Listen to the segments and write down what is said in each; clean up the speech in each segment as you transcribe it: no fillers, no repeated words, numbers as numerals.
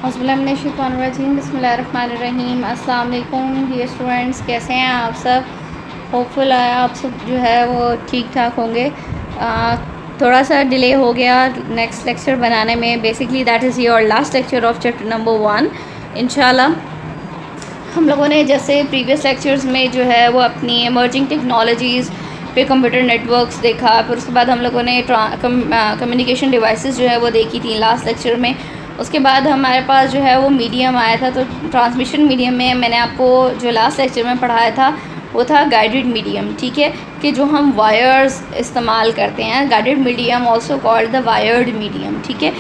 औज़ुबिल्लाहिमिनश्शैतानिर्रजीम बिस्मिल्लाहिर्रहमानिर्रहीम। अस्सलाम वालेकुम डियर स्टूडेंट्स, कैसे हैं आप सब? होपफुल है आप सब जो है वो ठीक ठाक होंगे। थोड़ा सा डिले हो गया नेक्स्ट लेक्चर बनाने में। Basically that is your last lecture of chapter number 1। इंशाल्लाह हम लोगों ने जैसे प्रीवियस लेक्चर्स में जो है वो अपनी एमर्जिंग टेक्नोलॉजीज़ पे कंप्यूटर नेटवर्क्स देखा, फिर उसके बाद हम लोगों ने कम्युनिकेशन डिवाइसेस जो है वो देखी थी लास्ट लेक्चर में। उसके बाद हमारे पास जो है वो मीडियम आया था, तो ट्रांसमिशन मीडियम में मैंने आपको जो लास्ट लेक्चर में पढ़ाया था वो था गाइडेड मीडियम। ठीक है, कि जो हम वायर्स इस्तेमाल करते हैं, guided medium also called the wired medium. ठीक है,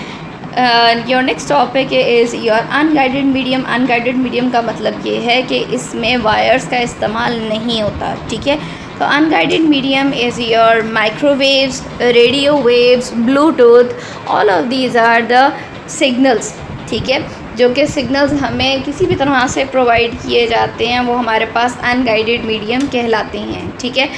your next topic is your unguided medium. Unguided medium का मतलब ये है कि इसमें वायर्स का इस्तेमाल नहीं होता। ठीक है, तो unguided medium is your microwaves, radio waves, Bluetooth, all of these are the signals. ठीक है, जो कि सिग्नल्स हमें किसी भी तरह से प्रोवाइड किए जाते हैं वो हमारे पास अनगाइडेड मीडियम कहलाते हैं। ठीक है,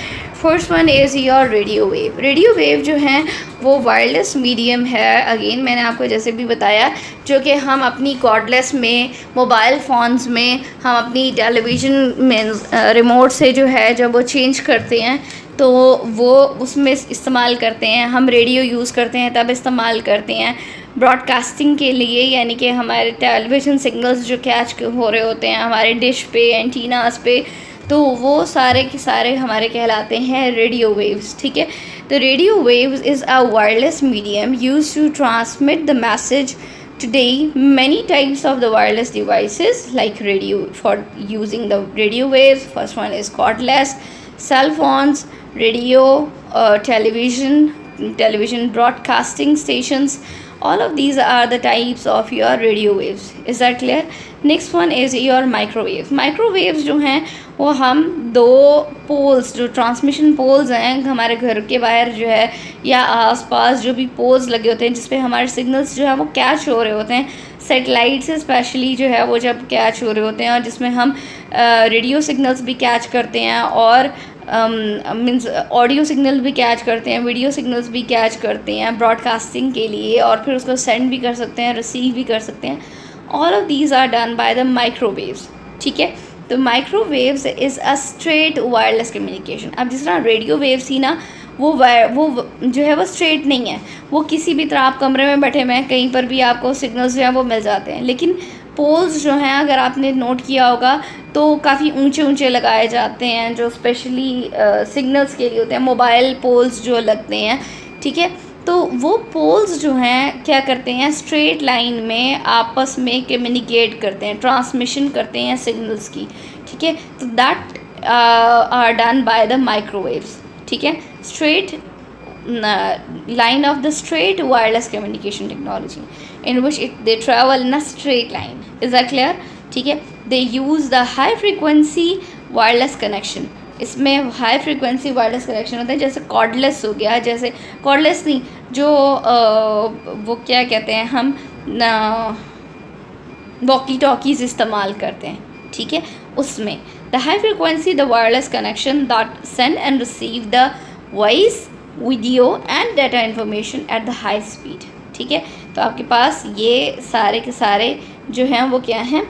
first one is your radio wave. Radio wave जो हैं वो वायरलेस मीडियम है। अगेन मैंने आपको जैसे भी बताया, जो कि हम अपनी कॉर्डलेस में, मोबाइल फ़ोन्स में, हम अपनी टेलीविज़न में रिमोट से जो है जब वो चेंज करते हैं तो वो उसमें इस्तेमाल करते हैं। हम रेडियो यूज़ करते हैं तब इस्तेमाल करते हैं ब्रॉडकास्टिंग के लिए, यानी कि हमारे टेलीविज़न सिग्नल्स जो कैच हो रहे होते हैं हमारे डिश पे, एंटीनास पे, तो वो सारे के सारे हमारे कहलाते हैं रेडियो वेव्स। ठीक है, तो radio waves is a wireless medium used to transmit the message. Today, many types of the wireless devices like radio for using the radio waves. First one is cordless, cell phones, radio, television broadcasting stations. All of these are the types of your radio waves. Is that clear? Next one is your microwaves. Microwaves जो हैं वो हम दो poles, जो transmission poles हैं हमारे घर के बाहर जो है या आसपास जो भी पोल्स लगे होते हैं जिस पे हमारे सिग्नल्स जो है वो कैच हो रहे होते हैं, सेटेलाइट से स्पेशली जो है वो जब कैच हो रहे होते हैं, और जिसमें हम रेडियो सिग्नल्स भी कैच करते हैं और मीन्स ऑडियो सिग्नल भी कैच करते हैं, वीडियो सिग्नल्स भी कैच करते हैं ब्रॉडकास्टिंग के लिए, और फिर उसको सेंड भी कर सकते हैं, रिसीव भी कर सकते हैं। All of these are done by the microwaves. ठीक है, तो microwaves is a straight wireless communication. अब जिस तरह रेडियो वेव्स थी ना, वो जो है वो स्ट्रेट नहीं है, वो किसी भी तरह आप कमरे में बैठे हुए हैं कहीं पर भी आपको सिग्नल्स जो हैं वो मिल जाते हैं। लेकिन पोल्स जो हैं, अगर आपने नोट किया होगा तो काफ़ी ऊंचे ऊंचे लगाए जाते हैं, जो स्पेशली सिग्नल्स के लिए होते हैं, मोबाइल पोल्स जो लगते हैं। ठीक है, तो वो पोल्स जो हैं क्या करते हैं, स्ट्रेट लाइन में आपस में कम्युनिकेट करते हैं, ट्रांसमिशन करते हैं सिग्नल्स की। ठीक है, तो that are done by the microwaves. ठीक है, straight line of the straight wireless communication technology in which they travel in a straight line. Is that clear? ठीक है, they use the high frequency wireless connection. इसमें high frequency wireless connection होता है, जैसे cordless हो गया, जैसे cordless नहीं, जो वो क्या कहते हैं, हम वॉकी टॉकीज़ इस्तेमाल करते हैं। ठीक है, उसमें the high frequency the wireless connection that send and receive the voice, video and data information at the high speed. ठीक है, तो आपके पास ये सारे के सारे जो हैं वो क्या हैं,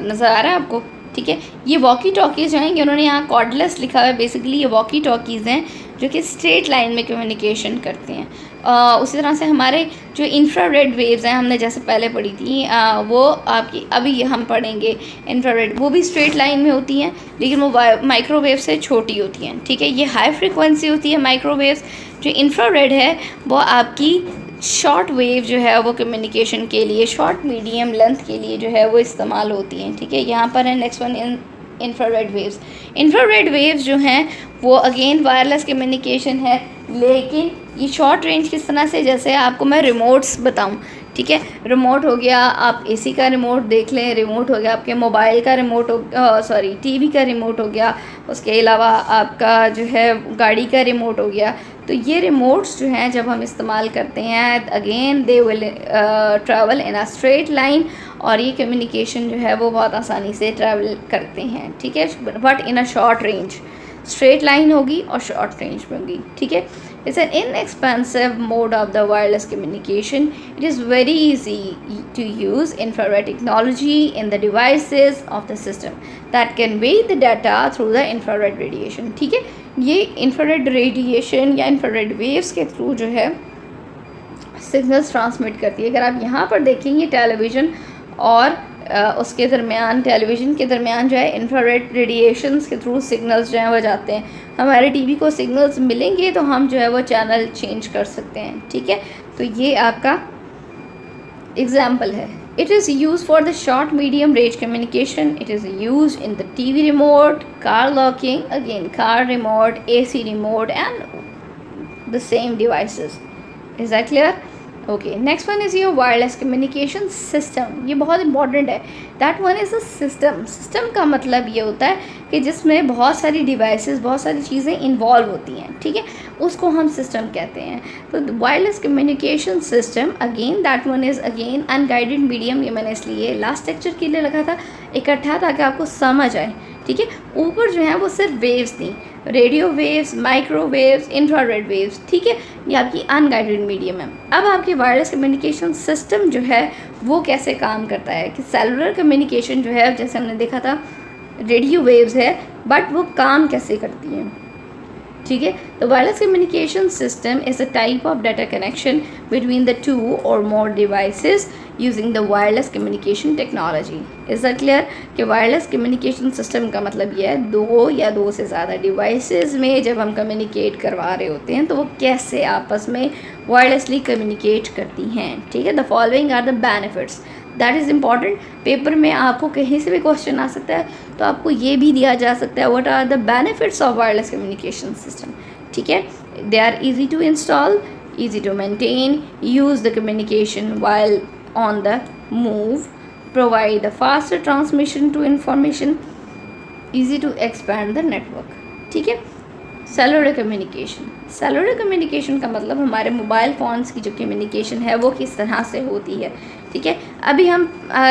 नज़र आ रहा है आपको? ठीक है, ये वॉकी टॉकीज़ जो हैं, कि उन्होंने यहाँ कॉर्डलेस लिखा हुआ है, बेसिकली ये वॉकी टॉकीज़ हैं जो कि स्ट्रेट लाइन में कम्युनिकेशन करते हैं। उसी तरह से हमारे जो इंफ्रारेड वेव्स हैं, हमने जैसे पहले पढ़ी थी, वो आपकी अभी हम पढ़ेंगे इंफ्रारेड, वो भी स्ट्रेट लाइन में होती हैं, लेकिन वो माइक्रोवेव से छोटी होती हैं। ठीक है, ये हाई फ्रिक्वेंसी होती है माइक्रोवेव्स। जो इंफ्रारेड है वो आपकी शॉर्ट वेव जो है वो कम्युनिकेशन के लिए, शॉर्ट मीडियम लेंथ के लिए जो है वो इस्तेमाल होती हैं। ठीक है, यहाँ पर है next one infrared waves. Infrared waves जो हैं वो अगेन वायरलेस कम्युनिकेशन है, लेकिन ये शॉर्ट रेंज किस तरह से, जैसे आपको मैं रिमोट्स बताऊं। ठीक है, रिमोट हो गया, आप एसी का रिमोट देख लें, रिमोट हो गया आपके मोबाइल का रिमोट हो, सॉरी टीवी का रिमोट हो गया, उसके अलावा आपका जो है गाड़ी का रिमोट हो गया। तो ये रिमोट्स जो हैं जब हम इस्तेमाल करते हैं, again they will travel in a straight line, और ये कम्युनिकेशन जो है वो बहुत आसानी से ट्रैवल करते हैं। ठीक है, but in a short range, straight line होगी और शॉर्ट रेंज में होगी। ठीक है, It's an inexpensive mode of the wireless communication. It is very easy to use infrared technology in the devices of the system that convey the data through the infrared radiation. ठीक है, ये infrared radiation या infrared waves के through जो है signals transmit करती है. अगर आप यहाँ पर देखेंगे टेलीविज़न और उसके दरमियान, टेलीविज़न के दरमियान जो है इंफ्रारेड रेडिएशंस के थ्रू सिग्नल्स जो हैं वो जाते हैं. हमारे टीवी को सिग्नल्स मिलेंगे तो हम जो है वो चैनल चेंज कर सकते हैं. ठीक है, तो ये आपका एग्जाम्पल है. It is use for the short medium range communication. It is use in the TV remote, car locking, again car remote, AC remote and the same devices. Is that clear? Okay, next one is your wireless communication system. ये बहुत important है. That one is a system. System का मतलब ये होता है कि जिसमें बहुत सारी डिवाइसेस, बहुत सारी चीज़ें इन्वॉल्व होती हैं. ठीक है, उसको हम सिस्टम कहते हैं. तो wireless communication system again, that one is again unguided medium. ये मैंने इसलिए लास्ट लेक्चर के लिए रखा था इकट्ठा ताकि आपको समझ आए. ठीक है, ऊपर जो है वो सिर्फ वेव्स थी, radio waves, microwaves, infrared waves. ठीक है, ये आपकी अनगाइडेड मीडियम है. अब आपके वायरलेस कम्युनिकेशन सिस्टम जो है वो कैसे काम करता है कि सेलुलर कम्युनिकेशन जो है, जैसे हमने देखा था रेडियो वेव्स है, बट वो काम कैसे करती हैं. ठीक है, तो wireless communication system is a type of data connection between the 2 or more devices using the wireless communication technology. Is that clear? कि वायरलेस कम्युनिकेशन सिस्टम का मतलब यह है 2 या 2 से ज़्यादा डिवाइसेस में जब हम कम्युनिकेट करवा रहे होते हैं तो वो कैसे आपस में वायरलेसली कम्युनिकेट करती हैं. ठीक है, the following are the benefits. That is important. Paper में आपको कहीं से भी क्वेश्चन आ सकता है तो आपको ये भी दिया जा सकता है, what are the benefits of wireless communication system. ठीक है, they are easy to install, easy to maintain, use the communication while on the move, provide the faster transmission to information, easy to expand the network. ठीक है, cellular communication. Cellular communication का मतलब हमारे mobile phones की जो communication है वो किस तरह से होती है. ठीक है, अभी हम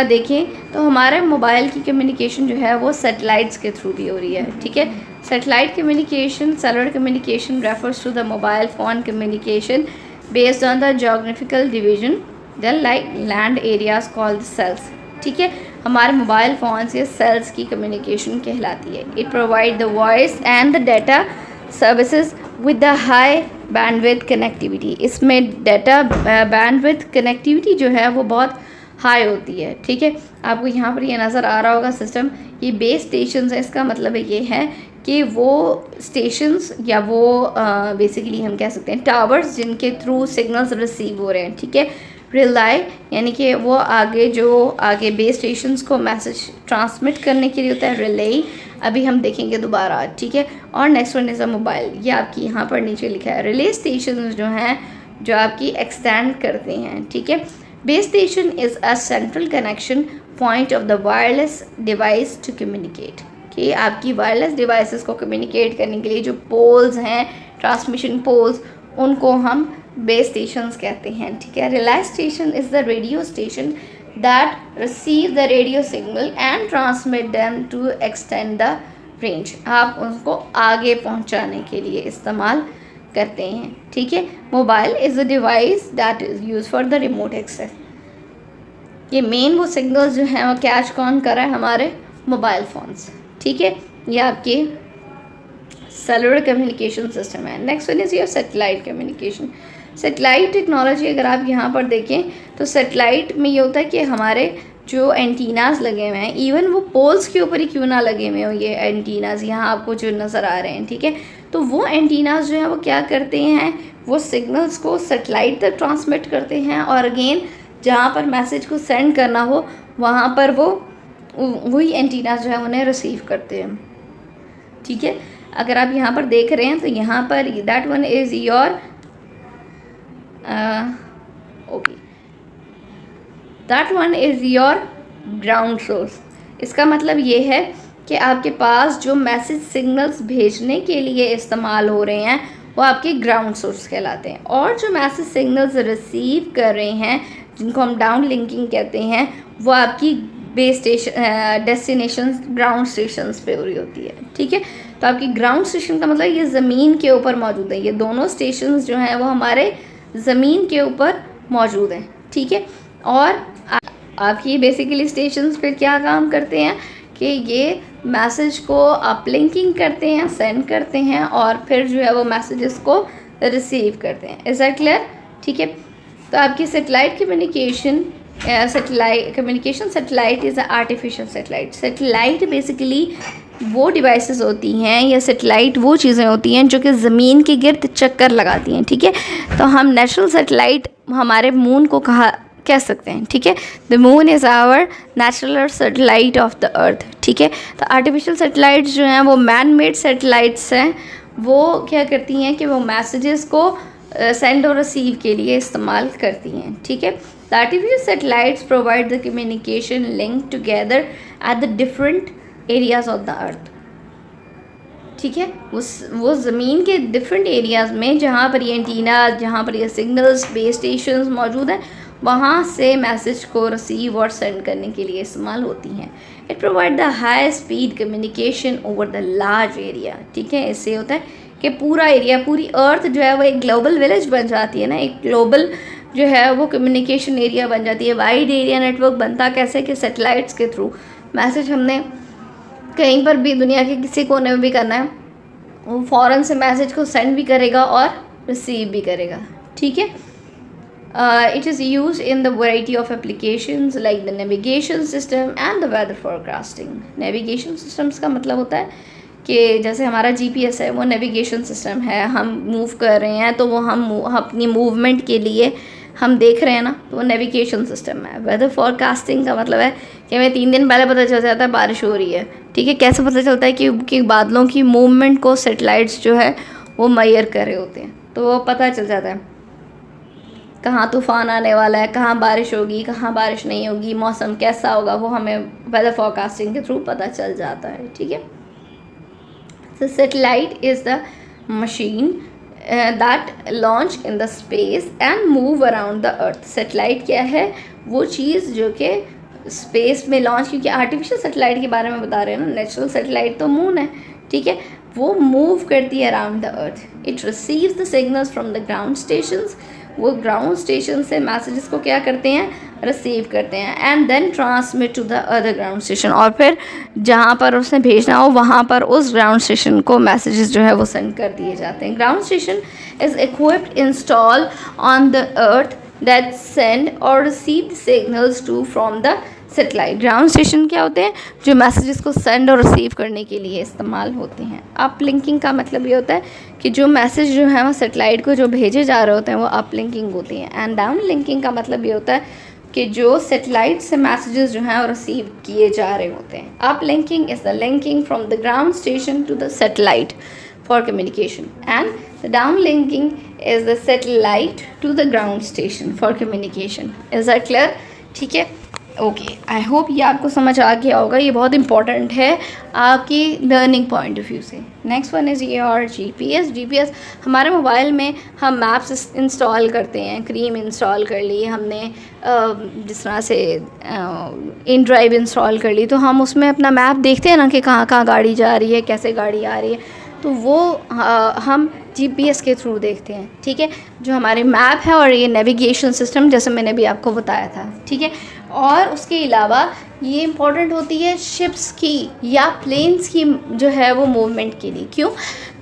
देखें तो हमारे मोबाइल की कम्युनिकेशन जो है वो सैटेलाइट्स के थ्रू भी हो रही है. ठीक है, satellite communication, cellular communication refers to the mobile phone communication based on the geographical division the like land areas called cells. ठीक है, हमारे मोबाइल फ़ोन से सेल्स की कम्युनिकेशन कहलाती है. It provide the voice and the data services with the high bandwidth connectivity. इसमें data bandwidth connectivity जो है वो बहुत हाई होती है. ठीक है, आपको यहाँ पर ये नज़र आ रहा होगा सिस्टम, ये बेस स्टेशंस है. इसका मतलब ये है कि वो स्टेशंस या वो बेसिकली हम कह सकते हैं टावर्स जिनके थ्रू सिग्नल्स रिसीव हो रहे हैं. ठीक है, रिलाई यानी कि वो आगे बेस स्टेशंस को मैसेज ट्रांसमिट करने के लिए होता है रिले. अभी हम देखेंगे दोबारा. ठीक है, और next one is a mobile. ये आपकी यहाँ पर नीचे लिखा है. रिले स्टेशन जो हैं जो आपकी एक्सटेंड करते हैं. ठीक है, base station is a central connection point of the wireless device to communicate. कि आपकी वायरलेस डिवाइसेस को कम्युनिकेट करने के लिए जो पोल्स हैं, ट्रांसमिशन पोल्स, उनको हम बेस स्टेशंस कहते हैं. ठीक है, relay station is the radio station that receive the radio signal and transmit them to extend the range. आप उनको आगे पहुंचाने के लिए इस्तेमाल करते हैं. ठीक है, mobile is a device that is use for the remote access. ये मेन वो सिग्नल्स जो हैं वो कैच कौन कर रहा है? हमारे मोबाइल फ़ोन्स. ठीक है, ये आपके सेलुलर कम्युनिकेशन सिस्टम है. Next one is your satellite communication. Satellite technology अगर आप यहाँ पर देखें तो सैटेलाइट में ये होता है कि हमारे जो एंटीनाज लगे हुए हैं, इवन वो पोल्स के ऊपर ही क्यों ना लगे हुए हो ये एंटीनाज, यहाँ आपको जो नज़र आ रहे हैं. ठीक है, तो वो एंटीनाज जो हैं वो क्या करते हैं, वो सिग्नल्स को सैटेलाइट तक ट्रांसमिट करते हैं और अगेन जहाँ पर मैसेज को सेंड करना हो वहाँ पर वो वही एंटीनाज जो है उन्हें रिसीव करते हैं. ठीक है, अगर आप यहाँ पर देख रहे हैं तो यहाँ पर that one is your okay, that one is your ground source. इसका मतलब ये है कि आपके पास जो मैसेज सिग्नल्स भेजने के लिए इस्तेमाल हो रहे हैं वो आपके ग्राउंड सोर्स कहलाते हैं. और जो मैसेज सिग्नल्स रिसीव कर रहे हैं जिनको हम डाउन लिंकिंग कहते हैं वो आपकी base station destination ground stations पे हो रही होती है. ठीक है, तो आपकी ग्राउंड स्टेशन का मतलब ये ज़मीन के ऊपर मौजूद है, ये दोनों स्टेशन जो हैं वो हमारे ज़मीन के ऊपर मौजूद हैं, ठीक है। और आपकी बेसिकली स्टेशंस फिर क्या काम करते हैं कि ये मैसेज को अपलिंकिंग करते हैं, सेंड करते हैं, और फिर जो है वो मैसेजेस को रिसीव करते हैं। Is that clear? ठीक है। तो आपकी satellite communication satellite is artificial satellite. Satellite basically वो डिवाइसेस होती हैं या सैटेलाइट वो चीज़ें होती हैं जो कि ज़मीन के गिर्द चक्कर लगाती हैं, ठीक है। तो हम नेचुरल सैटेलाइट हमारे मून को कह सकते हैं, ठीक है। The moon is our natural satellite of the earth, ठीक है। तो आर्टिफिशियल सैटेलाइट्स जो हैं वो मैन मेड सैटेलाइट्स हैं, वो क्या करती हैं कि वो मैसेजेस को सेंड और रिसीव के लिए इस्तेमाल करती हैं, ठीक है। The artificial satellites provide the communication link together at the different areas of the earth, ठीक है। वो ज़मीन के डिफरेंट एरियाज़ में जहाँ पर ये एंटीना, जहाँ पर ये सिग्नल्स, बेस स्टेशंस मौजूद हैं, वहाँ से मैसेज को रिसीव और सेंड करने के लिए इस्तेमाल होती हैं। It provide the high speed communication over the large area, ठीक है। इससे होता है कि पूरा एरिया, पूरी अर्थ जो है वो एक ग्लोबल विलेज बन जाती है ना, एक ग्लोबल जो है वो कम्युनिकेशन एरिया बन जाती है। वाइड एरिया नेटवर्क बनता कैसे कि सैटेलाइट्स के थ्रू मैसेज हमने कहीं पर भी दुनिया के किसी कोने में भी करना है, वो फ़ौरन से मैसेज को सेंड भी करेगा और रिसीव भी करेगा, ठीक है। It is used in the variety of applications like the navigation system and the weather forecasting. Navigation systems का मतलब होता है कि जैसे हमारा GPS है वो नेविगेशन सिस्टम है, हम मूव कर रहे हैं तो वो हम अपनी मूवमेंट के लिए हम देख रहे हैं ना, तो वो नेविगेशन सिस्टम है। वेदर फोरकास्टिंग का मतलब है कि हमें 3 दिन पहले पता चल जाता है बारिश हो रही है, ठीक है। कैसे पता चलता है कि बादलों की मूवमेंट को सैटेलाइट्स जो है वो मेजर कर रहे होते हैं, तो वो पता चल जाता है कहाँ तूफ़ान आने वाला है, कहाँ बारिश होगी, कहाँ बारिश नहीं होगी, मौसम कैसा होगा, वो हमें वेदर फोरकास्टिंग के थ्रू पता चल जाता है, ठीक है। So satellite is the machine that launch in the space and move around the earth. Satellite क्या है? वो चीज़ जो कि स्पेस में लॉन्च, क्योंकि आर्टिफिशियल सैटेलाइट के बारे में बता रहे हैं ना, नेचुरल सैटेलाइट तो मून है, ठीक है। वो मूव करती है around the earth. It receives the signals from the ground stations, वो ग्राउंड स्टेशन से मैसेजेस को क्या करते हैं, रिसीव करते हैं, and then transmit to the other ground station, और फिर जहाँ पर उसने भेजना हो वहाँ पर उस ग्राउंड स्टेशन को मैसेजेस जो है वो सेंड कर दिए जाते हैं। Ground station is equipped install on the earth that send or receive signals to from the satellite. Ground station क्या होते हैं? जो मैसेजेस को सेंड और रिसीव करने के लिए इस्तेमाल होते हैं। अपलिंकिंग का मतलब ये होता है कि जो मैसेज जो है वो सैटेलाइट को जो भेजे जा रहे होते हैं वो अपलिंकिंग होती हैं। एंड डाउन लिंकिंग का मतलब ये होता है कि जो सैटेलाइट से मैसेजेस जो हैं वो रिसीव किए जा रहे होते हैं। Uplinking is the linking from the ground station to the satellite for communication, and the downlinking is the satellite to the ground station for communication. Is that clear? ठीक है, ओके। आई होप ये आपको समझ आ गया होगा, ये बहुत important है आपकी लर्निंग पॉइंट ऑफ व्यू से। नेक्स्ट वन इज़ ये और GPS। GPS हमारे मोबाइल में हम मैप्स इंस्टॉल करते हैं, क्रीम इंस्टॉल कर ली हमने, जिस तरह से इन ड्राइव इंस्टॉल कर ली, तो हम उसमें अपना मैप देखते हैं ना कि कहाँ कहाँ गाड़ी जा रही है, कैसे गाड़ी आ रही है, तो वो हम GPS के थ्रू देखते हैं, ठीक है। जो हमारे मैप है और ये नेविगेशन सिस्टम जैसे मैंने भी आपको बताया था, ठीक है। और उसके अलावा ये इम्पॉर्टेंट होती है शिप्स की या प्लेन्स की जो है वो मूवमेंट के लिए। क्यों?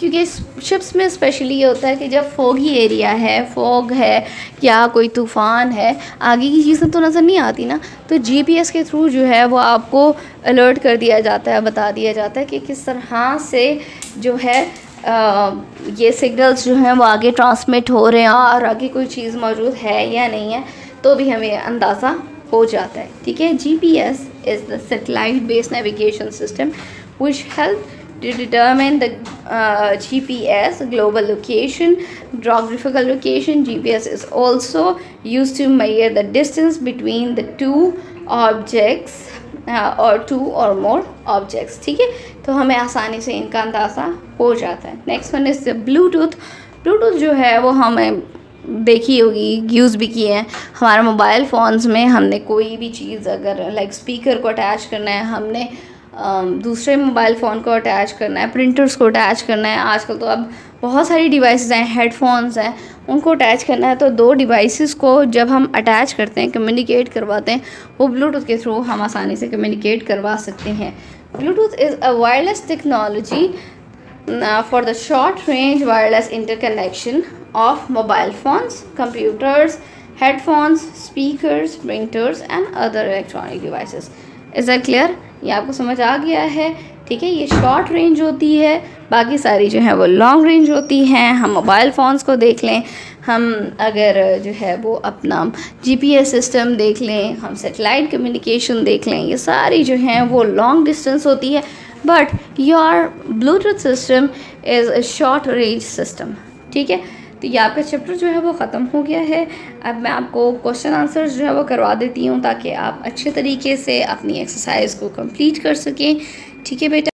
क्योंकि शिप्स में स्पेशली ये होता है कि जब फोगी एरिया है, फॉग है या कोई तूफ़ान है, आगे की चीज़ें तो नज़र नहीं आती ना, तो GPS के थ्रू जो है वो आपको अलर्ट कर दिया जाता है, बता दिया जाता है कि किस तरह से जो है ये सिग्नल्स जो हैं वो आगे ट्रांसमिट हो रहे हैं और आगे कोई चीज़ मौजूद है या नहीं है, तो भी हमें अंदाज़ा हो जाता है, ठीक है। GPS is the satellite based navigation system which help to determine the GPS global location, geographical location. GPS is also used to measure the distance between the two objects और 2 or more objects, ठीक है। तो हमें आसानी से इनका अंदाज़ा हो जाता है। Next one is Bluetooth. Bluetooth जो है वो हमें देखी होगी, यूज़ भी किए हैं हमारे मोबाइल फ़ोन्स में। हमने कोई भी चीज़ अगर लाइक स्पीकर को अटैच करना है, हमने दूसरे मोबाइल फ़ोन को अटैच करना है, प्रिंटर्स को अटैच करना है, आजकल तो अब बहुत सारी डिवाइसेस हैं, हेडफोन्स हैं, उनको अटैच करना है, तो दो डिवाइसेस को जब हम अटैच करते हैं, कम्युनिकेट करवाते हैं, वो ब्लूटूथ के थ्रू हम आसानी से कम्युनिकेट करवा सकते हैं। Bluetooth is a wireless technology for the short range wireless interconnection of mobile phones, computers, headphones, speakers, printers and other electronic devices. Is that clear? ये आपको समझ आ गया है? ठीक है, ये शॉर्ट रेंज होती है, बाकी सारी जो है वो लॉन्ग रेंज होती हैं। हम मोबाइल फ़ोन्स को देख लें, हम अगर जो है वो अपना GPS सिस्टम देख लें, हम सेटेलाइट कम्युनिकेशन देख लें, ये सारी जो हैं वो लॉन्ग डिस्टेंस होती है। But your Bluetooth system is a short range system. ठीक है, तो ये आपका चैप्टर जो है वो ख़त्म हो गया है। अब मैं आपको क्वेश्चन आंसर्स जो है वो करवा देती हूँ ताकि आप अच्छे तरीके से अपनी एक्सरसाइज को कंप्लीट कर सकें। ठीक है बेटा।